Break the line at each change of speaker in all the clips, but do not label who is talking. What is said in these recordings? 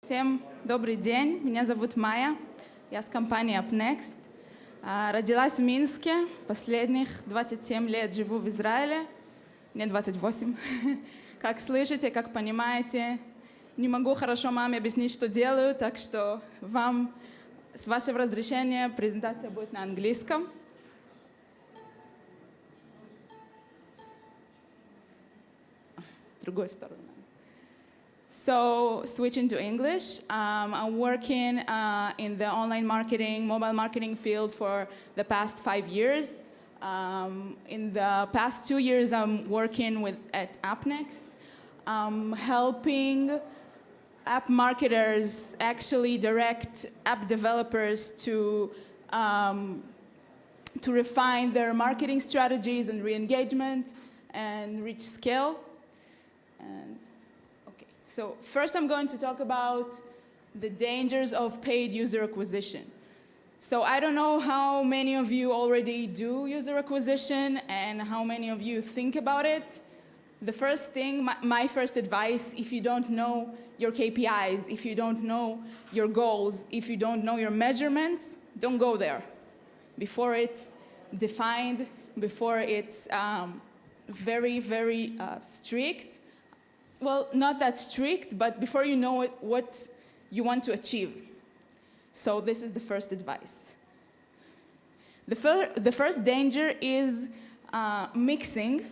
Всем добрый день, меня зовут Майя, я с компании Appnext. Родилась в Минске, последних 27 лет живу в Израиле, мне 28. Как слышите, как понимаете, не могу хорошо маме объяснить, что делаю, так что вам, с вашего разрешения, презентация будет на английском. Другую сторону. So, switching to English, I'm working in the online marketing, mobile marketing field for the past 5 years. In the past 2 years, I'm working at Appnext, helping app marketers actually direct app developers to refine their marketing strategies and re-engagement and reach scale. So first I'm going to talk about the dangers of paid user acquisition. So I don't know how many of you already do user acquisition and how many of you think about it. The first thing, my first advice, if you don't know your KPIs, if you don't know your goals, if you don't know your measurements, don't go there. Before it's defined, before it's very, very strict. Well, not that strict, but before you know what you want to achieve. So this is the first advice. The first danger is mixing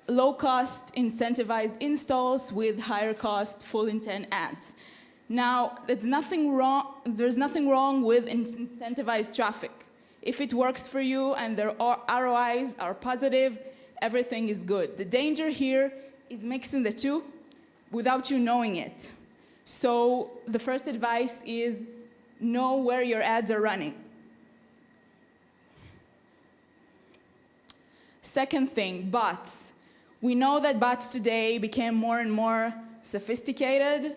low-cost incentivized installs with higher-cost full-intent ads. Now, there's nothing wrong with incentivized traffic. If it works for you and their ROIs are positive, everything is good. The danger here is mixing the two without you knowing it. So the first advice is know where your ads are running. Second thing, bots. We know that bots today became more and more sophisticated.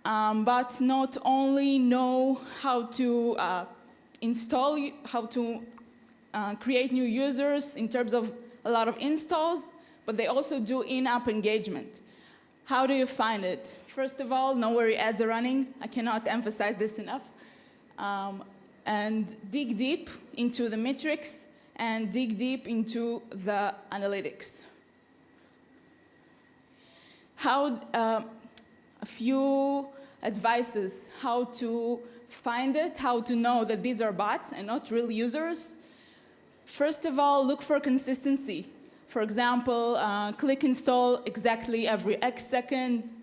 Bots not only know how to create new users in terms of a lot of installs, but they also do in-app engagement. How do you find it? First of all, know where your ads are running. I cannot emphasize this enough. And dig deep into the metrics and dig deep into the analytics. A few advices how to find it, how to know that these are bots and not real users. First of all, look for consistency. For example, click install exactly every X seconds.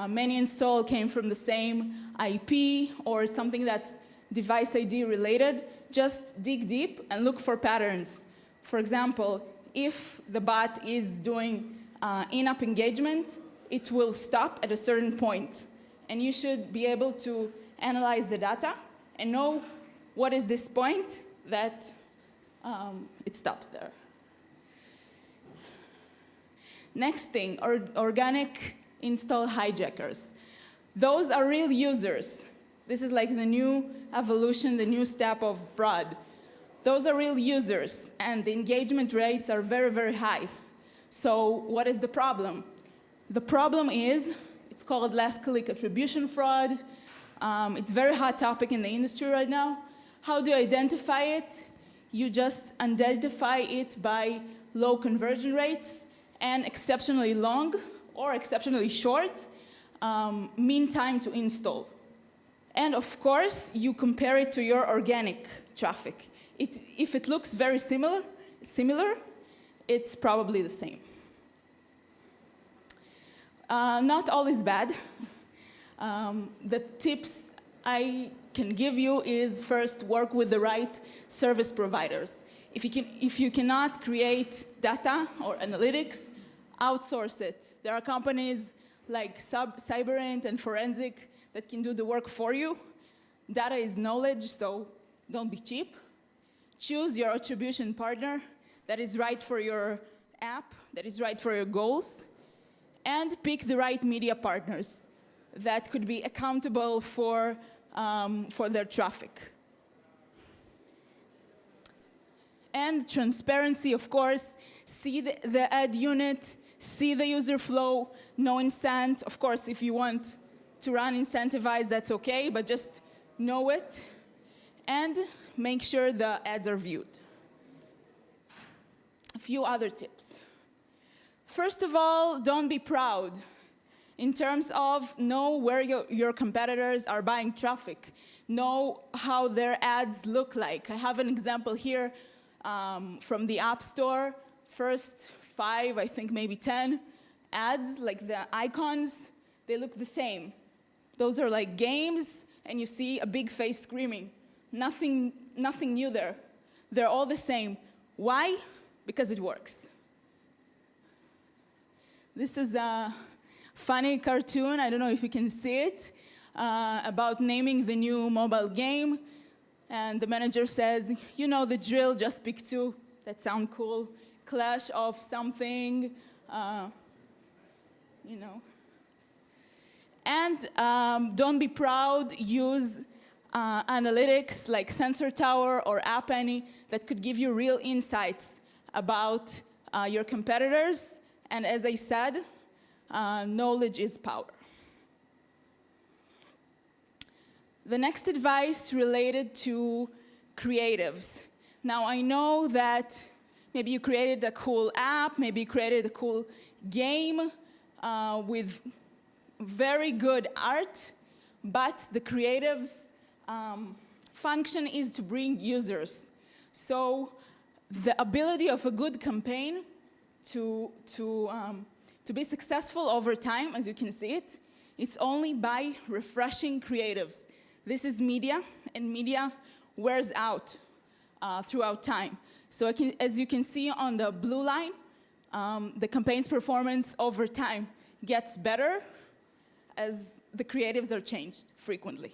Many install came from the same IP or something that's device ID related. Just dig deep and look for patterns. For example, if the bot is doing in-app engagement, it will stop at a certain point. And you should be able to analyze the data and know what is this point that it stops there. Next thing, organic install hijackers. Those are real users. This is like the new evolution, the new step of fraud. Those are real users, and the engagement rates are very, very high. So what is the problem? The problem is, it's called last click attribution fraud. It's a very hot topic in the industry right now. How do you identify it? You just identify it by low conversion rates and exceptionally long or exceptionally short mean time to install. And of course, you compare it to your organic traffic. If it looks very similar, it's probably the same. Not all is bad. The tips I can give you is first work with the right service providers. If you cannot create data or analytics, outsource it. There are companies like Cyberint and Forensic that can do the work for you. Data is knowledge, so don't be cheap. Choose your attribution partner that is right for your app, that is right for your goals, and pick the right media partners that could be accountable for their traffic. And transparency, of course, see the ad unit, see the user flow, no incent. Of course, if you want to run incentivized, that's okay, but just know it. And make sure the ads are viewed. A few other tips. First of all, don't be proud in terms of know where your competitors are buying traffic. Know how their ads look like. I have an example here from the App Store. First 5, I think maybe 10 ads, like the icons, they look the same. Those are like games, and you see a big face screaming. Nothing new there. They're all the same. Why? Because it works. This is a funny cartoon, I don't know if you can see it, about naming the new mobile game. And the manager says, you know the drill, just pick 2. That sounds cool. Clash of something, you know. And don't be proud, use analytics like Sensor Tower or App Annie that could give you real insights about your competitors. And as I said, knowledge is power. The next advice related to creatives. Now, I know that maybe you created a cool app, maybe you created a cool game with very good art, but the creatives function is to bring users. So the ability of a good campaign to be successful over time, as you can see it, it's only by refreshing creatives. This is media, and media wears out throughout time. So as you can see on the blue line, the campaign's performance over time gets better as the creatives are changed frequently.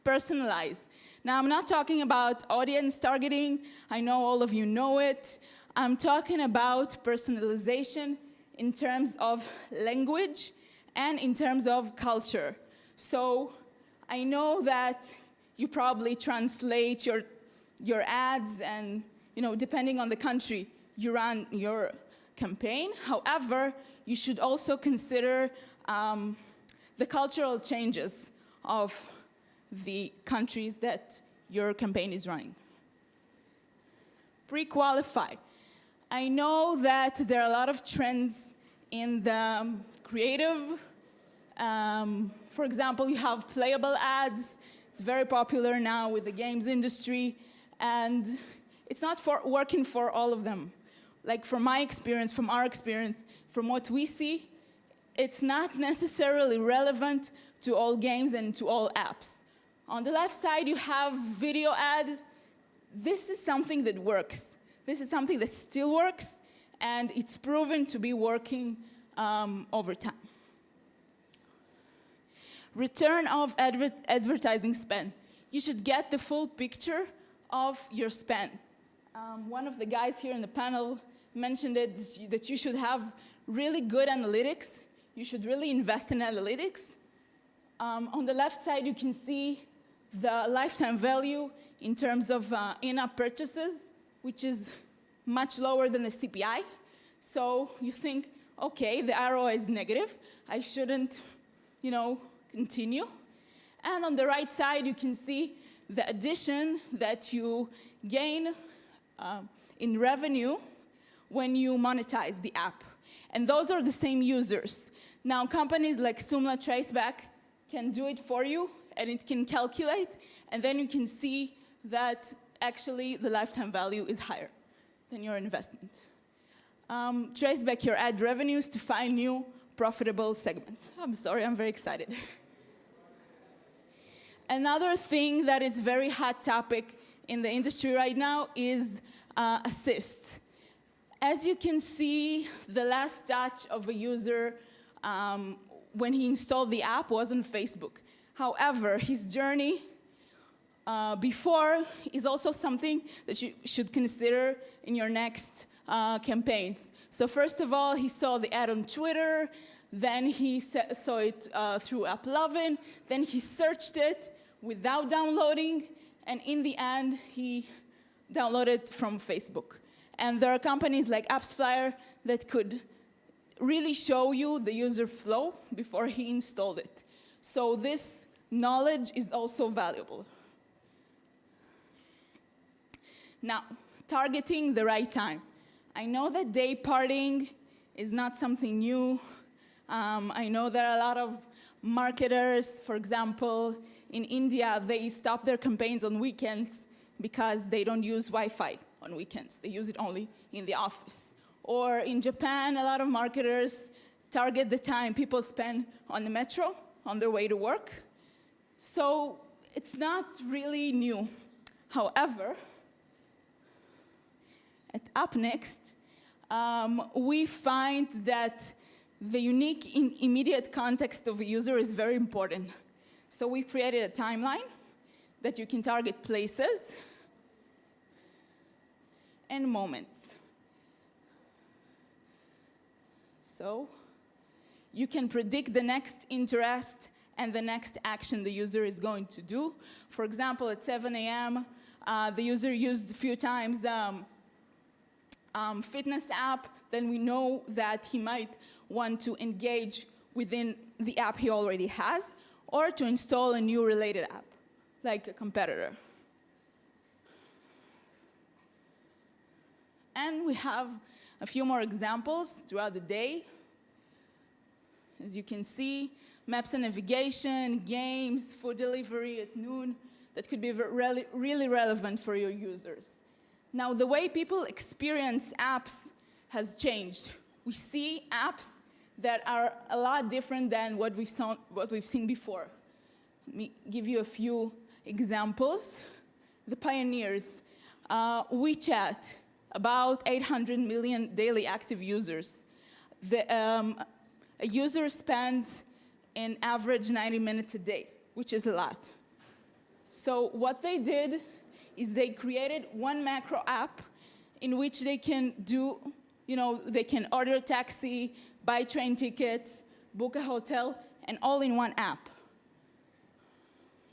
Personalize. Now, I'm not talking about audience targeting. I know all of you know it. I'm talking about personalization in terms of language and in terms of culture. So I know that you probably translate your ads and, you know, depending on the country, you run your campaign. However, you should also consider the cultural changes of the countries that your campaign is running. Pre-qualify. I know that there are a lot of trends in the creative. For example, you have playable ads. It's very popular now with the games industry, and it's not working for all of them. Like from my experience, from our experience, from what we see, it's not necessarily relevant to all games and to all apps. On the left side, you have video ad. This is something that works. This is something that still works, and it's proven to be working over time. Return of advertising spend. You should get the full picture of your spend. One of the guys here in the panel mentioned it, that you should have really good analytics. You should really invest in analytics. On the left side, you can see the lifetime value in terms of in-app purchases, which is much lower than the CPI. So you think, okay, the ROI is negative. I shouldn't, continue. And on the right side, you can see the addition that you gain in revenue when you monetize the app. And those are the same users. Now, companies like Joomla Traceback can do it for you, and it can calculate, and then you can see that actually the lifetime value is higher than your investment. Trace back your ad revenues to find new profitable segments. I'm sorry, I'm very excited. Another thing that is very hot topic in the industry right now is assists. As you can see, the last touch of a user when he installed the app was on Facebook. However, his journey before is also something that you should consider in your next campaigns. So first of all, he saw the ad on Twitter, then he saw it through AppLovin, then he searched it without downloading, and in the end, he downloaded from Facebook. And there are companies like AppsFlyer that could really show you the user flow before he installed it. So this knowledge is also valuable. Now, targeting the right time. I know that day partying is not something new. I know there are a lot of marketers, for example, in India, they stop their campaigns on weekends because they don't use Wi-Fi on weekends. They use it only in the office. Or in Japan, a lot of marketers target the time people spend on the metro on their way to work. So it's not really new. However, at Appnext, we find that the unique immediate context of a user is very important. So we created a timeline that you can target places and moments. So you can predict the next interest and the next action the user is going to do. For example, at 7 a.m., the user used a few times fitness app, then we know that he might want to engage within the app he already has, or to install a new related app, like a competitor. And we have a few more examples throughout the day. As you can see, maps and navigation, games, food delivery at noon, that could be really relevant for your users. Now, the way people experience apps has changed. We see apps that are a lot different than what we've seen before. Let me give you a few examples. The pioneers, WeChat, about 800 million daily active users. A user spends an average 90 minutes a day, which is a lot. So what they did is they created one macro app in which they can do, they can order a taxi, buy train tickets, book a hotel, and all in one app.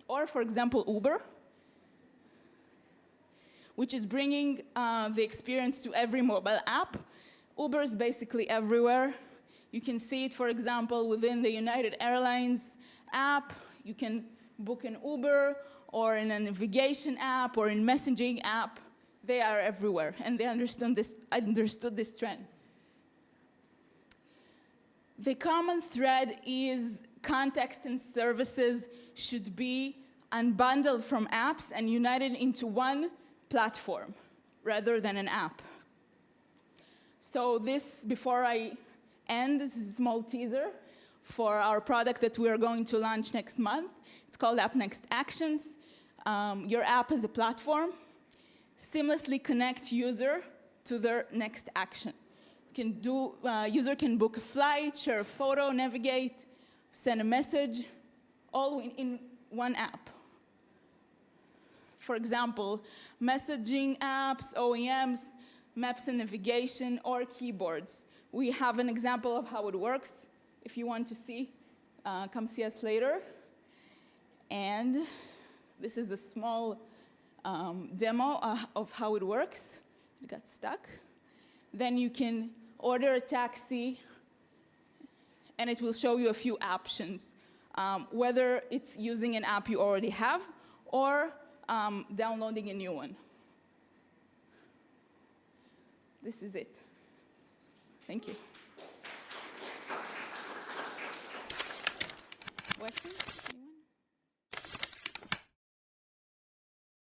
Or, for example, Uber, which is bringing the experience to every mobile app. Uber is basically everywhere. You can see it, for example, within the United Airlines app. You can book an Uber, or in a navigation app, or in messaging app. They are everywhere, and they understood this trend. The common thread is context and services should be unbundled from apps and united into one platform rather than an app. So this, before I end, this is a small teaser for our product that we are going to launch next month. It's called Appnext Actions. Your app is a platform. Seamlessly connect user to their next action. User can book a flight, share a photo, navigate, send a message, all in one app. For example, messaging apps, OEMs, maps and navigation, or keyboards. We have an example of how it works. If you want to see, come see us later. And this is a small demo of how it works. It got stuck. Then you can order a taxi, and it will show you a few options, whether it's using an app you already have or downloading a new one. This is it. Thank you.